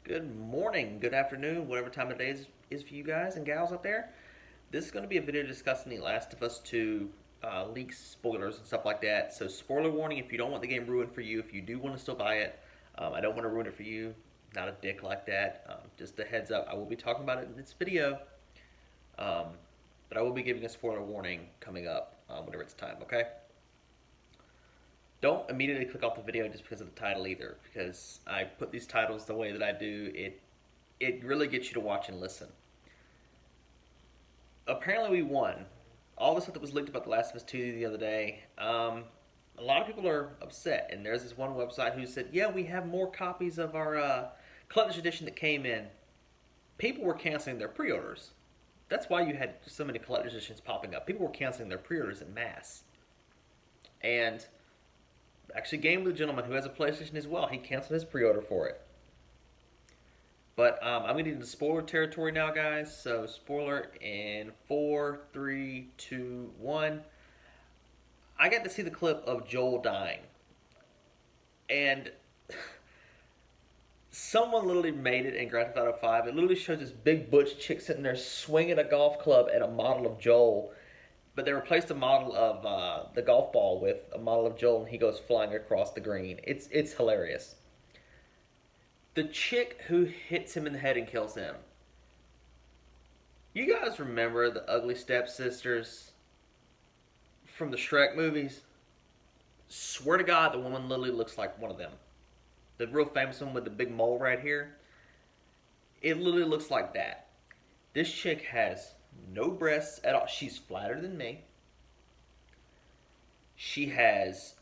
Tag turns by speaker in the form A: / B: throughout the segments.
A: Good morning, good afternoon, whatever time of day is for you guys and gals out there. This is going to be a video discussing The Last of Us 2 leaks, spoilers, and stuff like that. So, spoiler warning if you don't want the game ruined for you, if you do want to still buy it, I don't want to ruin it for you. Not a dick like that. Just a heads up, I will be talking about it in this video, um, but I will be giving a spoiler warning coming up whenever it's time, okay? Don't immediately click off the video just because of the title either, because I put these titles the way that I do. It really gets you to watch and listen. Apparently, we won. All the stuff that was leaked about The Last of Us 2 the other day. A lot of people are upset, and there's this one website who said, "Yeah, we have more copies of our collector's edition that came in." People were canceling their pre-orders. That's why you had so many collector's editions popping up. People were canceling their pre-orders in mass, and actually game with a gentleman who has a PlayStation as well. He canceled his pre-order for it. But I'm getting into spoiler territory now, guys. So spoiler in four, three, two, one. I got to see the clip of Joel dying, and someone literally made it in Grand Theft Auto 5. It literally shows this big butch chick sitting there swinging a golf club at a model of Joel, but they replaced the model of the golf ball with a model of Joel, and he goes flying across the green. It's hilarious. The chick who hits him in the head and kills him. You guys remember the ugly stepsisters from the Shrek movies? Swear to God, the woman literally looks like one of them. The real famous one with the big mole right here. It literally looks like that. This chick has no breasts at all. She's flatter than me. She has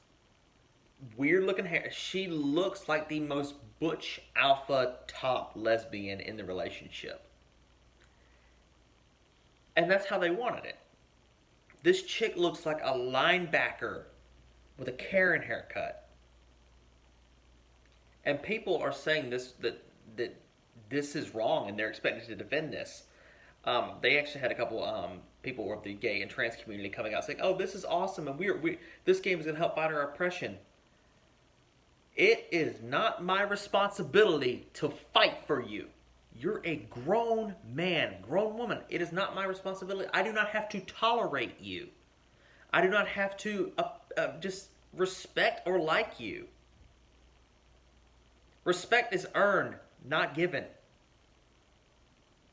A: weird looking hair. She looks like the most butch alpha top lesbian in the relationship. And that's how they wanted it. This chick looks like a linebacker with a Karen haircut. And people are saying that this is wrong and they're expected to defend this. They actually had a couple people of the gay and trans community coming out saying, "Oh, this is awesome, and we this game is going to help fight our oppression." It is not my responsibility to fight for you. You're a grown man, grown woman. It is not my responsibility. I do not have to tolerate you. I do not have to just respect or like you. Respect is earned, not given.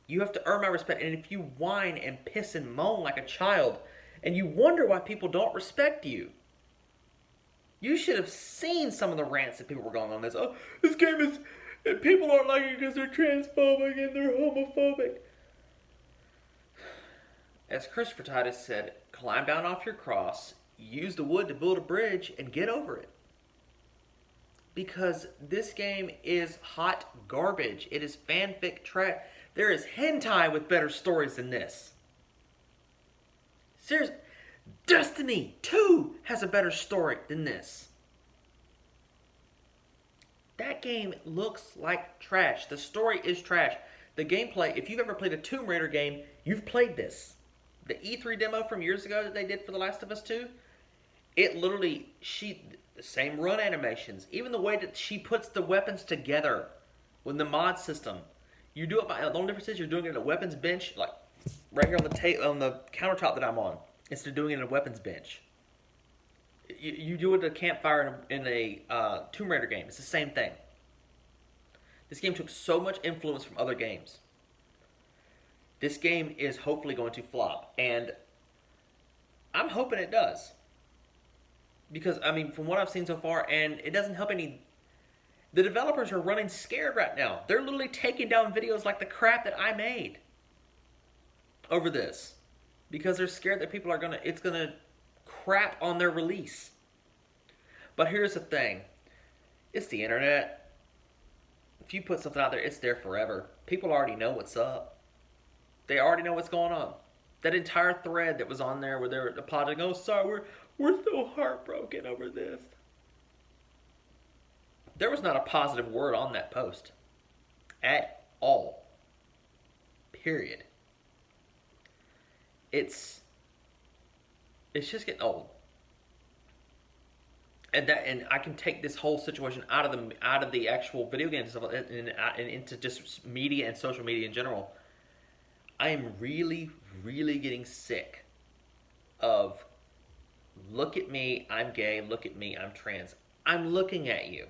A: You have to earn my respect. And if you whine and piss and moan like a child, and you wonder why people don't respect you, you should have seen some of the rants that people were going on this. "Oh, this game is. People aren't liking it because they're transphobic and they're homophobic." As Christopher Titus said, climb down off your cross, use the wood to build a bridge, and get over it. Because this game is hot garbage. It is fanfic trash. There is hentai with better stories than this. Seriously. Destiny 2 has a better story than this. That game looks like trash. The story is trash. The gameplay, if you've ever played a Tomb Raider game, you've played this. The E3 demo from years ago that they did for The Last of Us 2, it literally, the same run animations, even the way that she puts the weapons together with the mod system. You do it by, the only difference is you're doing it in a weapons bench, like right here on the countertop that I'm on, instead of doing it in a weapons bench. You do it at a campfire in a Tomb Raider game. It's the same thing. This game took so much influence from other games. This game is hopefully going to flop, and I'm hoping it does. Because, I mean, from what I've seen so far, and it doesn't help any. The developers are running scared right now. They're literally taking down videos like the crap that I made over this. Because they're scared that people are it's gonna crap on their release. But here's the thing. It's the internet. If you put something out there, it's there forever. People already know what's up. They already know what's going on. That entire thread that was on there where they're apologizing, "Oh, sorry, we're so heartbroken over this." There was not a positive word on that post. At all. Period. It's just getting old. and I can take this whole situation out of the actual video games and stuff like that, and into just media and social media in general. I am really, really getting sick of look at me, I'm gay, look at me, I'm trans. I'm looking at you.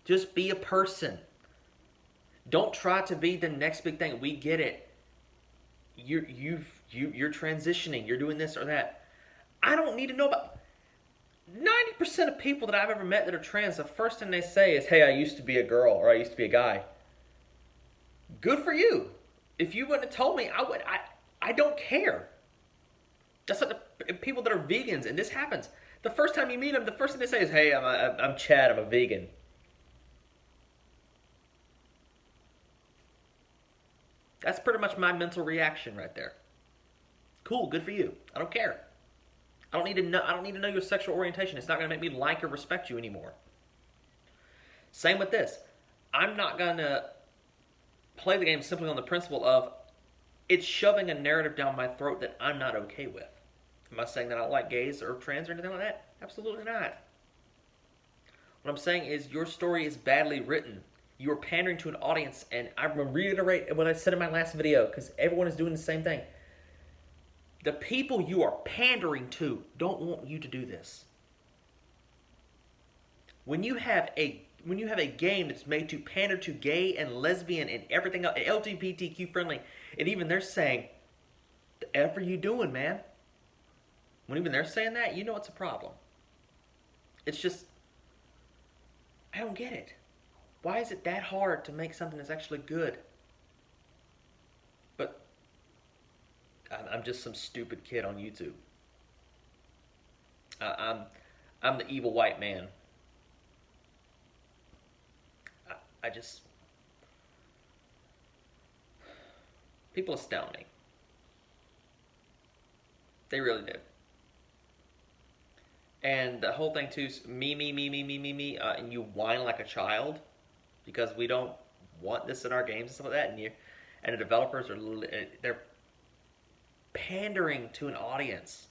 A: Just be a person. Don't try to be the next big thing. We get it. You're transitioning. You're doing this or that. I don't need to know about 90% of people that I've ever met that are trans. The first thing they say is, "Hey, I used to be a girl or I used to be a guy." Good for you. If you wouldn't have told me, I would. I don't care. That's like the people that are vegans, and this happens. The first time you meet them, the first thing they say is, "Hey, I'm Chad. I'm a vegan." That's pretty much my mental reaction right there. Cool, good for you. I don't care. I don't need to know. I don't need to know your sexual orientation. It's not going to make me like or respect you anymore. Same with this. I'm not going to play the game simply on the principle of it's shoving a narrative down my throat that I'm not okay with. Am I saying that I don't like gays or trans or anything like that? Absolutely not. What I'm saying is your story is badly written. You are pandering to an audience, and I'm going to reiterate what I said in my last video because everyone is doing the same thing. The people you are pandering to don't want you to do this. When you have a game that's made to pander to gay and lesbian and everything else, LGBTQ friendly, and even they're saying, "The F are you doing, man?" When even they're saying that, you know it's a problem. It's just, I don't get it. Why is it that hard to make something that's actually good? But I'm just some stupid kid on YouTube. I'm the evil white man. I just, people astound me. They really do. And the whole thing too, me, and you whine like a child because we don't want this in our games and stuff like that, and the developers they're pandering to an audience.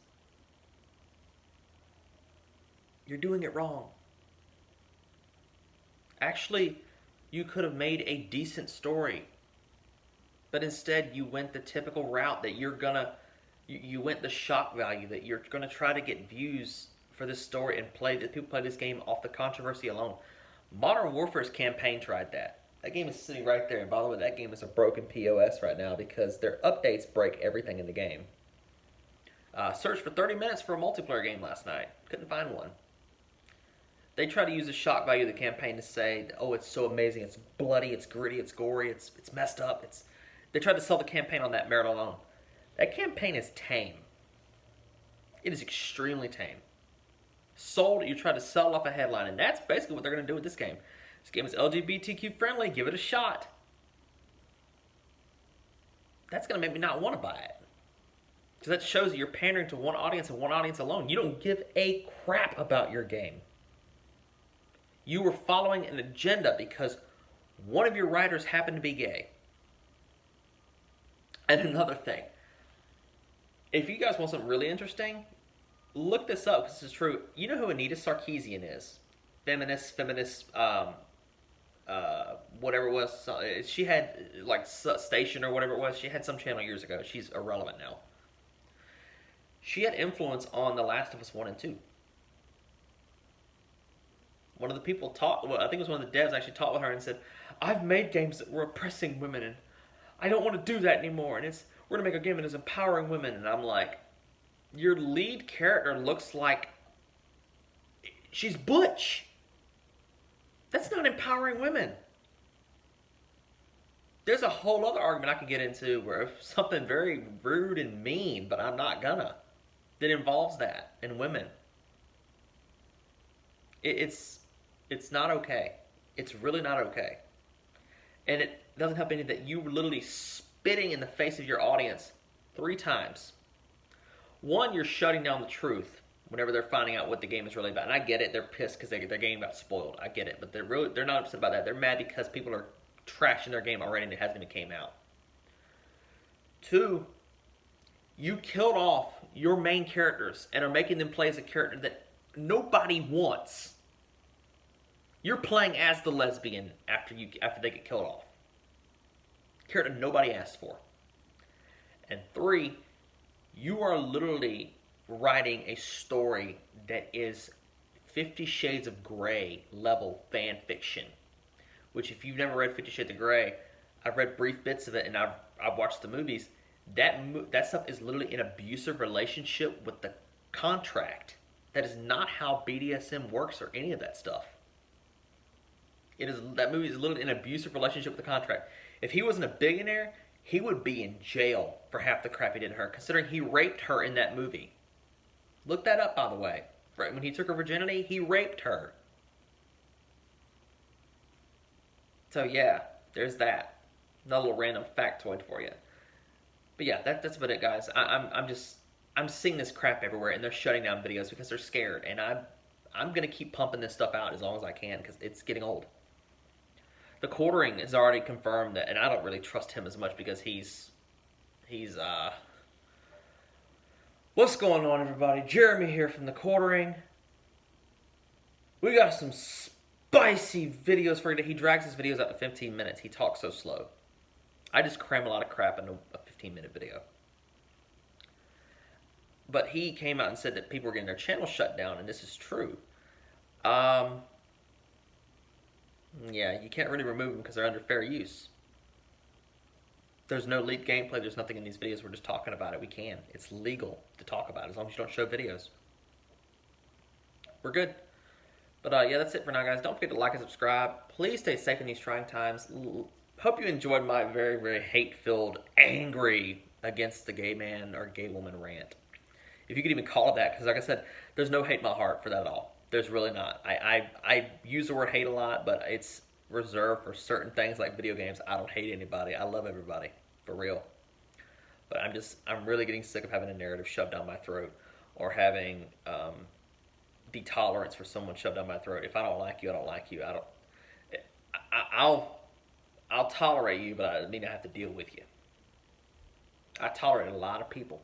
A: You're doing it wrong. Actually, you could have made a decent story, but instead you went the typical route that you went the shock value that you're gonna try to get views for this story and people play this game off the controversy alone. Modern Warfare's campaign tried that. That game is sitting right there, and by the way, that game is a broken POS right now because their updates break everything in the game. Searched for 30 minutes for a multiplayer game last night. Couldn't find one. They try to use the shock value of the campaign to say, "Oh, it's so amazing, it's bloody, it's gritty, it's gory, it's messed up." They tried to sell the campaign on that merit alone. That campaign is tame. It is extremely tame. You try to sell off a headline, and that's basically what they're going to do with this game. This game is LGBTQ friendly. Give it a shot. That's going to make me not want to buy it. Because that shows that you're pandering to one audience and one audience alone. You don't give a crap about your game. You were following an agenda because one of your writers happened to be gay. And another thing. If you guys want something really interesting, look this up because this is true. You know who Anita Sarkeesian is? Feminist, whatever it was. She had, like, Station or whatever it was. She had some channel years ago. She's irrelevant now. She had influence on The Last of Us 1 and 2. One of the people I think it was one of the devs actually talked with her and said, "I've made games that were oppressing women, and I don't want to do that anymore, and we're going to make a game that is empowering women." And I'm like, your lead character looks like she's butch. That's not empowering women. There's a whole other argument I could get into where something very rude and mean, but I'm not gonna, that involves that in women. It's not okay. It's really not okay. And it doesn't help any that you were literally spitting in the face of your audience 3 times. One, you're shutting down the truth whenever they're finding out what the game is really about. And I get it, they're pissed because their game got spoiled. I get it, but they're not upset about that. They're mad because people are trashing their game already and it hasn't even came out. 2, you killed off your main characters and are making them play as a character that nobody wants. You're playing as the lesbian after they get killed off. Character nobody asked for. And 3, you are literally writing a story that is 50 Shades of Grey level fan fiction. Which, if you've never read 50 Shades of Grey, I've read brief bits of it and I've watched the movies. That stuff is literally an abusive relationship with the contract. That is not how BDSM works or any of that stuff. That movie is literally an abusive relationship with the contract. If he wasn't a billionaire, he would be in jail for half the crap he did to her, considering he raped her in that movie. Look that up, by the way. Right when he took her virginity, he raped her. So yeah, there's that. Another little random factoid for you. But yeah, that's about it, guys. I'm seeing this crap everywhere, and they're shutting down videos because they're scared. And I'm gonna keep pumping this stuff out as long as I can because it's getting old. The Quartering is already confirmed that, and I don't really trust him as much because he's what's going on, everybody? Jeremy here from The Quartering. We got some spicy videos for you. He drags his videos out to 15 minutes. He talks so slow. I just cram a lot of crap into a 15-minute video. But he came out and said that people were getting their channel shut down, and this is true. Yeah, you can't really remove them because they're under fair use. There's no leaked gameplay. There's nothing in these videos. We're just talking about it. We can. It's legal to talk about it as long as you don't show videos. We're good. But yeah, that's it for now, guys. Don't forget to like and subscribe. Please stay safe in these trying times. Hope you enjoyed my very, very hate-filled, angry against the gay man or gay woman rant. If you could even call it that, because like I said, there's no hate in my heart for that at all. There's really not. I use the word hate a lot, but it's reserved for certain things like video games. I don't hate anybody. I love everybody, for real. But I'm really getting sick of having a narrative shoved down my throat or having the tolerance for someone shoved down my throat. If I don't like you, I don't like you. I'll tolerate you, but I mean I have to deal with you. I tolerate a lot of people.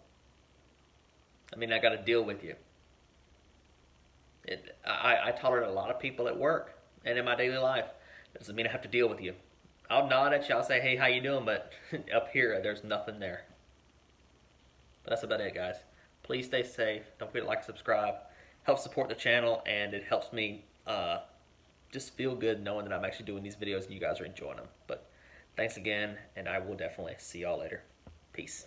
A: I mean I got to deal with you. I tolerate a lot of people at work and in my daily life. That doesn't mean I have to deal with you. I'll nod at you. I'll say, hey, how you doing? But up here, there's nothing there. But that's about it, guys. Please stay safe. Don't forget to like, subscribe. Help support the channel, and it helps me just feel good knowing that I'm actually doing these videos and you guys are enjoying them. But thanks again, and I will definitely see y'all later. Peace.